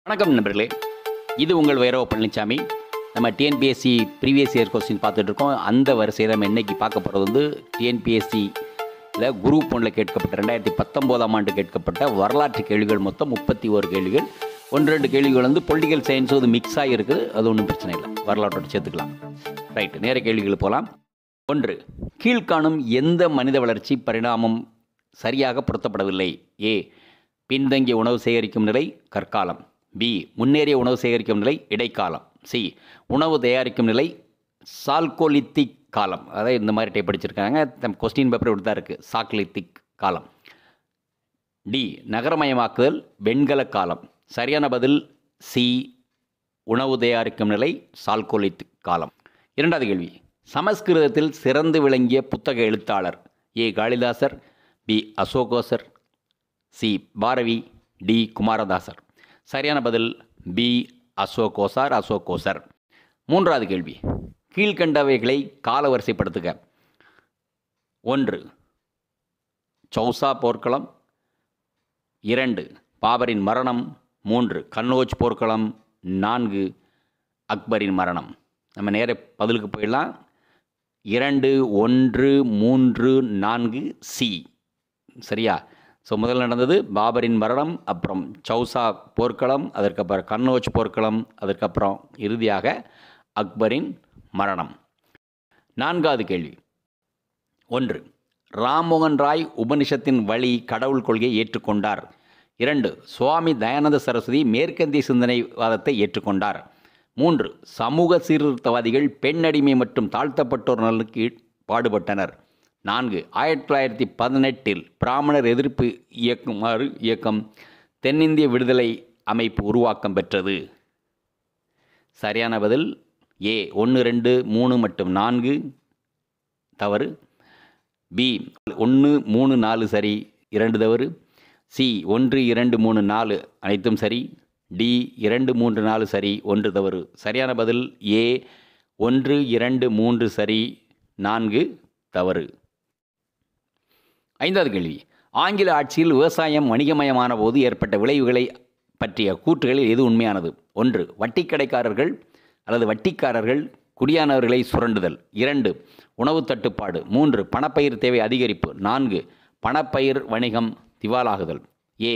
வணக்கம் நண்பர்களே, இது உங்கள் V.Palanichamy. நம்ம டிஎன்பிஎஸ்சி ப்ரீவியஸ் இயர் கொஸ்டின் பார்த்துட்டு இருக்கோம். அந்த வரிசையில் நம்ம இன்னைக்கு பார்க்க போகிறது வந்து டிஎன்பிஎஸ்சியில் குரூப் 1ல் கேட்கப்பட்ட 2019ஆம் ஆண்டு கேட்கப்பட்ட வரலாற்று கேள்விகள். மொத்தம் 31 கேள்விகள். 1-2 கேள்விகள் வந்து பொலிட்டிக்கல் சயின்ஸும் அது மிக்ஸ் ஆகிருக்குது. அது ஒன்றும் பிரச்சனை இல்லை, வரலாற்றோடு சேர்த்துக்கலாம். ரைட்டு, நேர கேள்விகள் போகலாம். 1. கீழ்காணும் எந்த மனித வளர்ச்சி பரிணாமம் சரியாக பொருத்தப்படவில்லை? ஏ, பின்தங்கிய உணவு சேகரிக்கும் நிலை கற்காலம். பி, முன்னேறிய உணவு சேகரிக்கும் நிலை இடைக்காலம். சி, உணவு தயாரிக்கும் நிலை சால்கோலித்திக் காலம். அதாவது இந்த மாதிரி டைப் படிச்சிருக்காங்க. கொஸ்டின் பேப்பர் இப்படி தான் இருக்குது, சாக்லித்திக் காலம். டி, நகரமயமாக்குதல் வெண்கல காலம். சரியான பதில் சி, உணவு தயாரிக்கும் நிலை சால்கோலித்திக் காலம். 2வது கேள்வி, சமஸ்கிருதத்தில் சிறந்து விளங்கிய புத்தக எழுத்தாளர்? ஏ, காளிதாசர். பி, அசோகோசர். சி, பாரவி. டி, குமாரதாசர். சரியான பதில் பி, அசோகோசர். 3வது கேள்வி, கீழ்கண்டவைகளை காலவரிசைப்படுத்துக. 1. சௌசா போர்க்களம். 2. பாபரின் மரணம். 3. கன்னோஜ் போர்க்களம். 4. அக்பரின் மரணம். நம்ம நேர பதிலுக்கு போயிடலாம். 2, 1, 3, 4 சி. சரியா? ஸோ முதல்ல நடந்தது பாபரின் மரணம், அப்புறம் சௌசா போர்க்களம், அதற்கப்புறம் கன்னோஜ் போர்க்களம், அதற்கப்புறம் இறுதியாக அக்பரின் மரணம். 4வது கேள்வி. 1. ராம்மோகன் ராய் உபனிஷத்தின் வழி கடவுள் கொள்கையை ஏற்றுக்கொண்டார். 2. சுவாமி தயானந்த சரஸ்வதி மேற்கத்திய சிந்தனைவாதத்தை ஏற்றுக்கொண்டார். 3. சமூக சீர்திருத்தவாதிகள் பெண் அடிமை மற்றும் தாழ்த்தப்பட்டோர் நலனுக்கு பாடுபட்டனர். 4. 1918இல் பிராமணர் எதிர்ப்பு இயக்கம் தென்னிந்திய விடுதலை அமைப்பு உருவாக்கம் பெற்றது. சரியான பதில் ஏ, 1, 2, 3 மற்றும் 4 தவறு. பி, 1, 3, 4 சரி, 2 தவறு. சி, 1, 2, 3, 4 அனைத்தும் சரி. டி, 2, 3, 4 சரி, 1 தவறு. சரியான பதில் ஏ, 1, 2, 3 சரி, 4 தவறு. 5வது கேள்வி, ஆங்கில ஆட்சியில் விவசாயம் வணிகமயமான போது ஏற்பட்ட விளைவுகளை பற்றிய கூற்றுகளில் எது உண்மையானது? 1. வட்டிக்கடைக்காரர்கள் அல்லது வட்டிக்காரர்கள் குடியானவர்களை சுரண்டுதல். 2. உணவு தட்டுப்பாடு. 3. பணப்பயிர் தேவை அதிகரிப்பு. 4. பணப்பயிர் வணிகம் திவாலாகுதல். ஏ,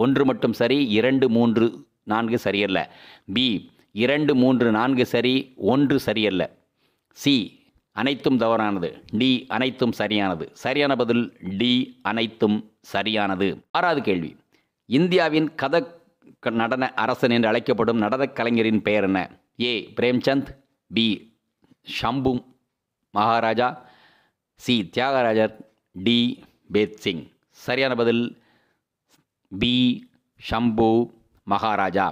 1 மட்டும் சரி, 2, 3, 4 சரியல்ல. பி, 2, 3, 4 சரி, 1 சரியல்ல. சி, அனைத்தும் தவறானது. டி, அனைத்தும் சரியானது. சரியான பதில் டி, அனைத்தும் சரியானது. 6வது கேள்வி, இந்தியாவின் கதக் நடன அரசன் என்று அழைக்கப்படும் நடனக் கலைஞரின் பெயர் என்ன? A, Premchand. B, Shambhu Maharaja. C, தியாகராஜர். டி, பேத் சிங். சரியான பதில் பி, ஷம்பு மகாராஜா.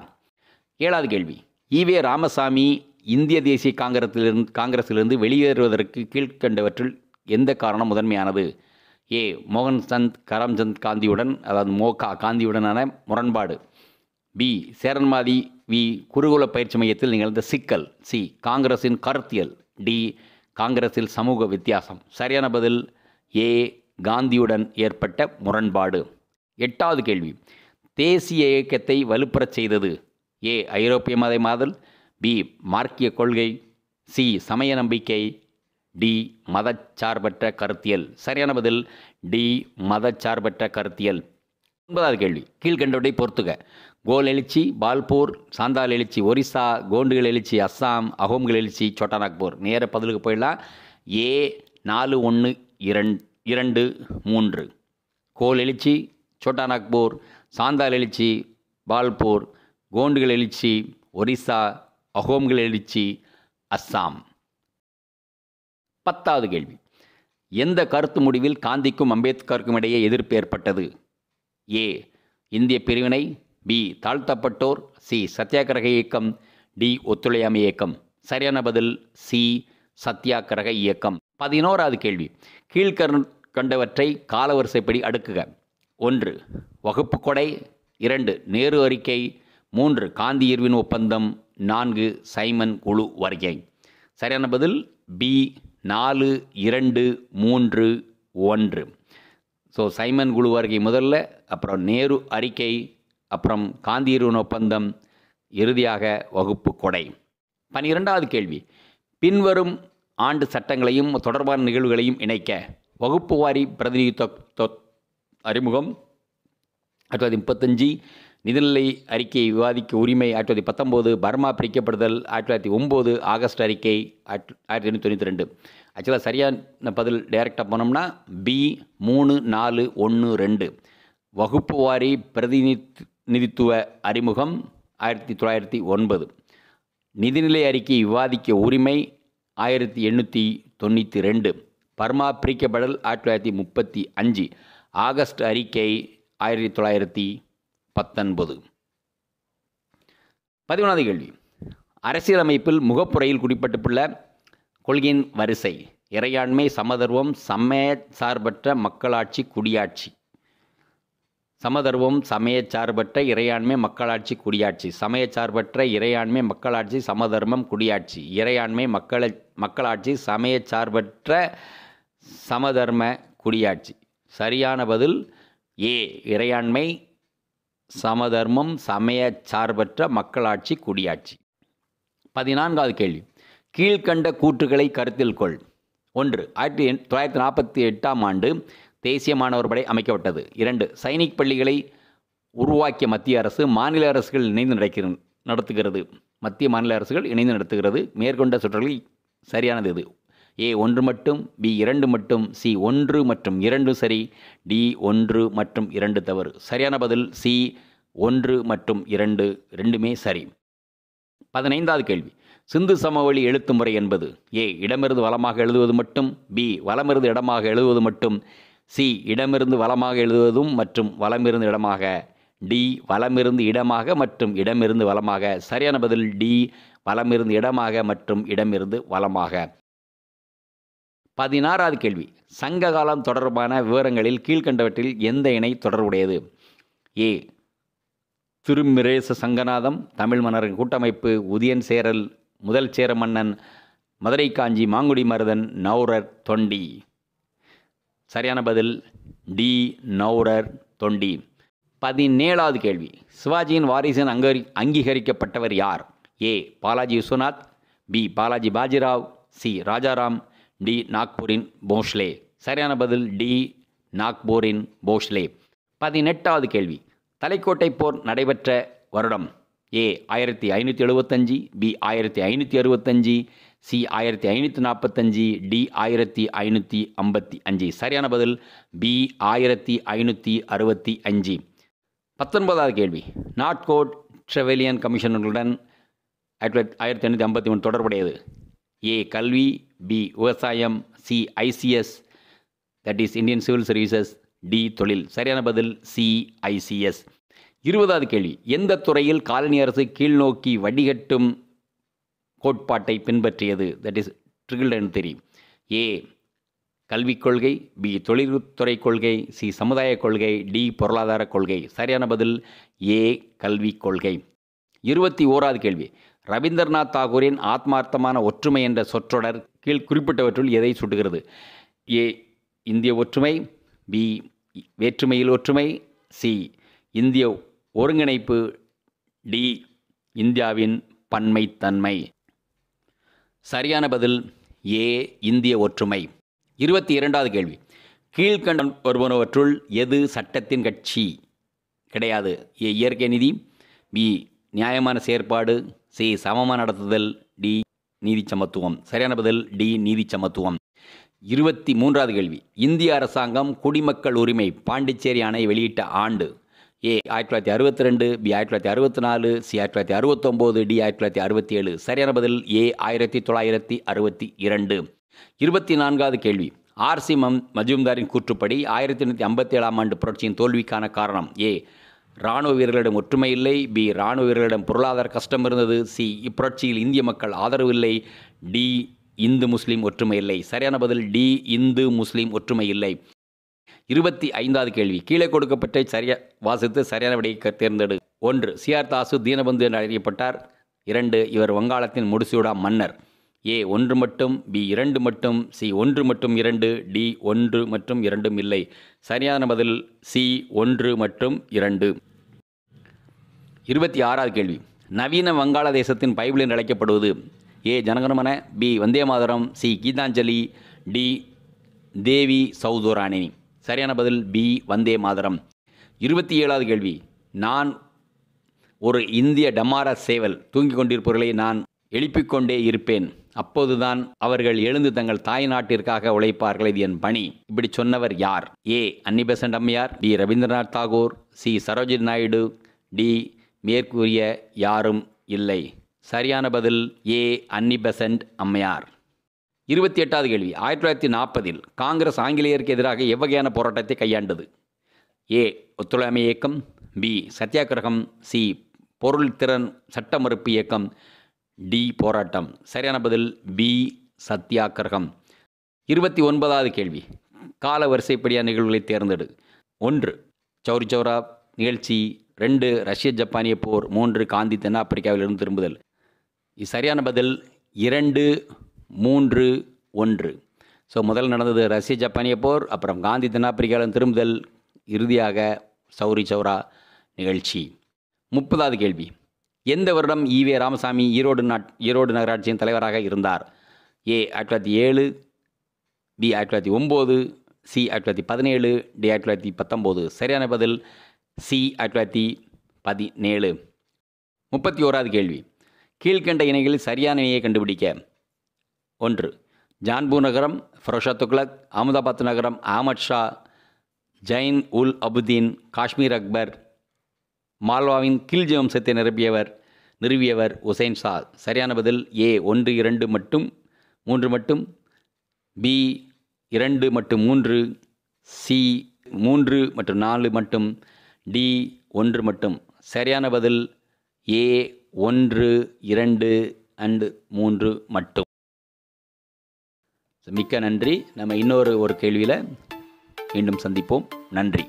7வது கேள்வி, ஈவே ராமசாமி இந்திய தேசிய காங்கிரஸிலிருந்து வெளியேறுவதற்கு கீழ்கண்டவற்றில் எந்த காரணம் முதன்மையானது? ஏ, மோகன்சந்த் கரம்சந்த் காந்தியுடன், அதாவது மோகா காந்தியுடனான முரண்பாடு. பி, சேரன்மாதி வி குருகுல பயிற்சி மையத்தில் நிகழ்ந்த சிக்கல். சி, காங்கிரஸின் கருத்தியல். டி, காங்கிரஸில் சமூக வித்தியாசம். சரியான பதில் ஏ, காந்தியுடன் ஏற்பட்ட முரண்பாடு. 8வது கேள்வி, தேசிய இயக்கத்தை வலுப்பெறச் செய்தது? ஏ, ஐரோப்பிய மதமாதல். பி, மார்க்கிய கொள்கை. சி, சமய நம்பிக்கை. டி, மதச்சார்பற்ற கருத்தியல். சரியான பதில் டி, மதச்சார்பற்ற கருத்தியல். 9வது கேள்வி, கீழ்கண்டவற்றை பொறுத்துக. கோல் எழுச்சி பால்பூர், சாந்தால் எழுச்சி ஒரிசா, கோண்டுகள் எழுச்சி அஸ்ஸாம், அகோம்கள் எழுச்சி சோட்டாநாக்பூர். நேர பதிலுக்கு போயிடலாம். ஏ, 4, 1, 2, 3. கோல் எழுச்சி சோட்டாநாக்பூர், சாந்தால் எழுச்சி பால்பூர், கோண்டுகள் எழுச்சி ஒரிசா, அகோம்கள் எழுச்சி அஸ்ஸாம். 10வது கேள்வி, எந்த கருத்து முடிவில் காந்திக்கும் அம்பேத்கருக்கும் இடையே எதிர்ப்பு ஏற்பட்டது? ஏ, இந்திய பிரிவினை. பி, தாழ்த்தப்பட்டோர். சி, சத்தியாகிரக இயக்கம். டி, ஒத்துழையாமை இயக்கம். சரியான பதில் சி, சத்தியாகிரக இயக்கம். 11வது கேள்வி, கீழ்கண்டவற்றை காலவரிசைப்படி அடுக்குக. 1. வகுப்பு கொடை. 2. நேரு அறிக்கை. 3. காந்தி இர்வின் ஒப்பந்தம். 4. சைமன் குழு வருகை. சரியான பதில் பி, 4, 2, 3, 1. ஸோ சைமன் குழு வருகை முதல்ல, அப்புறம் நேரு அறிக்கை, அப்புறம் காந்தியர்வின் ஒப்பந்தம், இறுதியாக வகுப்பு கொடை. 12வது கேள்வி, பின்வரும் ஆண்டு சட்டங்களையும் தொடர்பான நிகழ்வுகளையும் இணைக்க. வகுப்பு வாரி பிரதிநிதித்துவ அறிமுகம் 1935, நிதிநிலை அறிக்கையை விவாதிக்க உரிமை 1919, பர்மா பிரிக்கப்படுதல் 1909, ஆகஸ்ட் அறிக்கை 1992. ஆக்சுவலாக சரியான பதில் டைரெக்டாக போனோம்னா பி 3, 4, 1, 2. வகுப்பு வாரி பிரதிநிதித்துவ அறிமுகம் 1909, நிதிநிலை அறிக்கை விவாதிக்க உரிமை 1892, பர்மா பிரிக்கப்படல் 1935, ஆகஸ்ட் அறிக்கை 1919. 11வது கேள்வி, அரசியலமைப்பில் முகப்புரையில் குறிப்பிட்டுள்ள கொள்கையின் வரிசை. இறையாண்மை, சமதர்மம், சமய சார்பற்ற மக்களாட்சி, குடியாட்சி. சமதர்மம், சமய சார்பற்ற இறையாண்மை, மக்களாட்சி, குடியாட்சி. சமய சார்பற்ற இறையாண்மை, மக்களாட்சி, சமதர்மம், குடியாட்சி. இறையாண்மை, மக்களாட்சி, சமய சார்பற்ற சமதர்ம, குடியாட்சி. சரியான பதில் ஏ, இறையாண்மை, சமதர்மம், சமய சார்பற்ற மக்களாட்சி, குடியாட்சி. 14வது கேள்வி, கீழ்கண்ட கூற்றுகளை கருத்தில் கொள். 1. 1948ஆம் ஆண்டு தேசிய மாணவர் படை அமைக்கப்பட்டது. 2. சைனிக் பள்ளிகளை உருவாக்கிய மத்திய அரசு மாநில அரசுகள் இணைந்து நடத்துகிறது. மத்திய மாநில அரசுகள் இணைந்து நடத்துகிறது. மேற்கொண்ட சுற்றுகளில் சரியானது எது? ஏ 1 மட்டும், பி 2 மட்டும், சி 1 மற்றும் 2 சரி, டி 1 மற்றும் 2 தவறு. சரியான பதில் சி 1 மற்றும் 2 ரெண்டுமே சரி. 15வது கேள்வி, சிந்து சமவெளி எழுத்து முறை என்பது. ஏ இடமிருந்து வலமாக எழுதுவது மட்டும், பி வலமிருந்து இடமாக எழுதுவது மட்டும், சி இடமிருந்து வலமாக எழுதுவதும் மற்றும் வலமிருந்து இடமாக, டி வலமிருந்து இடமாக மற்றும் இடமிருந்து வலமாக. சரியான பதில் டி வலமிருந்து இடமாக மற்றும் இடமிருந்து வலமாக. 16வது கேள்வி, சங்க காலம் தொடர்பான விவரங்களில் கீழ்கண்டவற்றில் எந்த இணை தொடர்புடையது? ஏ திருமிரேச சங்கநாதம், தமிழ் மன்னரின் கூட்டமைப்பு, உதியன் சேரல், முதல் சேர மன்னன், மதுரை காஞ்சி, மாங்குடி மருதன், நௌரர் தொண்டி. சரியான பதில் டி நௌரர் தொண்டி. 17வது கேள்வி, சிவாஜியின் வாரிசின் அங்கீகரிக்கப்பட்டவர் யார்? A Balaji Vishwanath, B Balaji Bajirao, C Rajaram, D நாக்பூரின் போஸ்லே. சரியான பதில் டி நாக்பூரின் போஸ்லே. 18வது கேள்வி, தலைக்கோட்டை போர் நடைபெற்ற வருடம். ஏ 1575, பி 1565, சி 1545, டி 1555. சரியான பதில் பி 1565. 19வது கேள்வி, நாட்கோட் ட்ரெவெலியன் கமிஷனர்களுடன் 1853 தொடர்புடையது. ஏ கல்வி, பி விவசாயம், C ICS that is Indian civil services, D தொழில். சரியான பதில் சி ஐசிஎஸ். 20வது கேள்வி, எந்த துறையில் காலனி அரசு கீழ்நோக்கி வடிகட்டும் கோட்பாட்டை பின்பற்றியது? தட் இஸ் ட்ரிகிள் அண்ட் தியரி. ஏ கல்விக் கொள்கை, பி தொழில்துறை கொள்கை, சி சமுதாய கொள்கை, டி பொருளாதார கொள்கை. சரியான பதில் ஏ கல்விக் கொள்கை. 21வது கேள்வி, ரவீந்திரநாத் தாகூரின் ஆத்மார்த்தமான ஒற்றுமை என்ற சொற்றொடர் கீழ் குறிப்பிட்டவற்றுள் எதை சுட்டுகிறது? ஏ இந்திய ஒற்றுமை, பி வேற்றுமையில் ஒற்றுமை, சி இந்திய ஒருங்கிணைப்பு, டி இந்தியாவின் பன்மைத்தன்மை. சரியான பதில் ஏ இந்திய ஒற்றுமை. 22வது கேள்வி, கீழ்கண்ட வருவனவற்றுள் எது சட்டத்தின் கட்சி கிடையாது? ஏ இயற்கை நீதி, பி நியாயமான செயற்பாடு, சி சமமான நடத்துதல், டி நீதி சமத்துவம். சரியான பதில் டி நீதி சமத்துவம். 23வது கேள்வி, இந்திய அரசாங்கம் குடிமக்கள் உரிமை பாண்டிச்சேரி அணை வெளியிட்ட ஆண்டு. ஏ 1962, பி 1964, சி 1969, டி 1967. சரியான பதில் ஏ 1962. 24வது கேள்வி, ஆர்சி மஜூம்தாரின் கூற்றுப்படி 1857ஆம் ஆண்டு புரட்சியின் தோல்விக்கான காரணம். ஏ இராணுவ வீரர்களிடம் ஒற்றுமை இல்லை, பி இராணுவ வீரர்களிடம் பொருளாதார கஷ்டம் இருந்தது, சி இப்புரட்சியில் இந்திய மக்கள் ஆதரவு இல்லை, டி இந்து முஸ்லீம் ஒற்றுமை இல்லை. சரியான பதில் டி இந்து முஸ்லீம் ஒற்றுமை இல்லை. 25வது கேள்வி, கீழே கொடுக்கப்பட்ட வாசித்து சரியான விடையை தேர்ந்தெடு. 1. சிஆர் தாசு தீனபந்து என்று அறியப்பட்டார். 2. இவர் வங்காளத்தின் முடிசூடா மன்னர். ஏ 1 மட்டும், பி 2 மட்டும், சி 1 மற்றும் 2, டி 1 மற்றும் 2 இல்லை. சரியான பதில் சி 1 மற்றும் 2. 26வது கேள்வி, நவீன வங்காளதேசத்தின் பைபிள் என்று அழைக்கப்படுவது? ஏ Jana Gana Mana, B Vande Mataram, C Gitanjali, D தேவி சௌதராணி. சரியான பதில் பி வந்தே மாதரம். 27வது கேள்வி. நான் ஒரு இந்திய டமார சேவல் தூங்கிக் கொண்டிருப்பவர்களை நான் எழுப்பிக்கொண்டே இருப்பேன், அப்போதுதான் அவர்கள் எழுந்து தங்கள் தாய் நாட்டிற்காக உழைப்பார்கள், இது என் பணி. இப்படி சொன்னவர் யார்? ஏ அன்னி பெசன்ட் அம்மையார், B Rabindranath Tagore, C Sarojini Naidu, D மேற்கூறிய யாரும் இல்லை. சரியான பதில் ஏ அன்னி பெசன்ட் அம்மையார். 28வது கேள்வி. 1940 காங்கிரஸ் ஆங்கிலேயருக்கு எதிராக எவ்வகையான போராட்டத்தை கையாண்டது? ஏ ஒத்துழையாமை இயக்கம், பி சத்தியாகிரகம், சி பொருள் திறன் சட்ட மறுப்பு இயக்கம், டி போராட்டம். சரியான பதில் பி சத்தியாகிரகம். 29வது கேள்வி. கால வரிசைப்படியான நிகழ்வுகளை தேர்ந்தெடு. 1 சௌரி சௌரா நிகழ்ச்சி, 2 ரஷ்ய ஜப்பானிய போர், 3 காந்தி தென்னாப்பிரிக்காவிலிருந்து திரும்புதல். சரியான பதில் 2, 3, 1. ஸோ முதல் நடந்தது ரஷ்ய ஜப்பானிய போர், அப்புறம் காந்தி தென்னாப்பிரிக்காவிலிருந்து திரும்புதல், இறுதியாக சௌரி சௌரா நிகழ்ச்சி. 30வது கேள்வி. எந்த வருடம் ஈவே ராமசாமி ஈரோடு நகராட்சியின் தலைவராக இருந்தார்? ஏ 1907, பி 1909, சி 1917, டி 1919. சரியான பதில் சி 1917. 31வது கேள்வி. கீழ்கண்ட இணைகளில் சரியான இணையை கண்டுபிடிக்க. 1 ஜான்பூர் நகரம், ஃபரோஷா துக்ளக், அகமதாபாத் நகரம், அகமது ஷா, ஜைன் உல் அபுதீன், காஷ்மீர் அக்பர், மால்வாவின் கில்ஜி வம்சத்தை நிறுவியவர் உசைன் ஷா. சரியான பதில் ஏ 1, 2 மற்றும் 3 மட்டும், பி 2 மற்றும் 3, சி 3 மற்றும் 4 மட்டும், டி 1 மட்டும். சரியான பதில் ஏ 1, 2 அண்ட் 3 மட்டும். மிக்க நன்றி. நம்ம இன்னொரு கேள்வியில் மீண்டும் சந்திப்போம். நன்றி.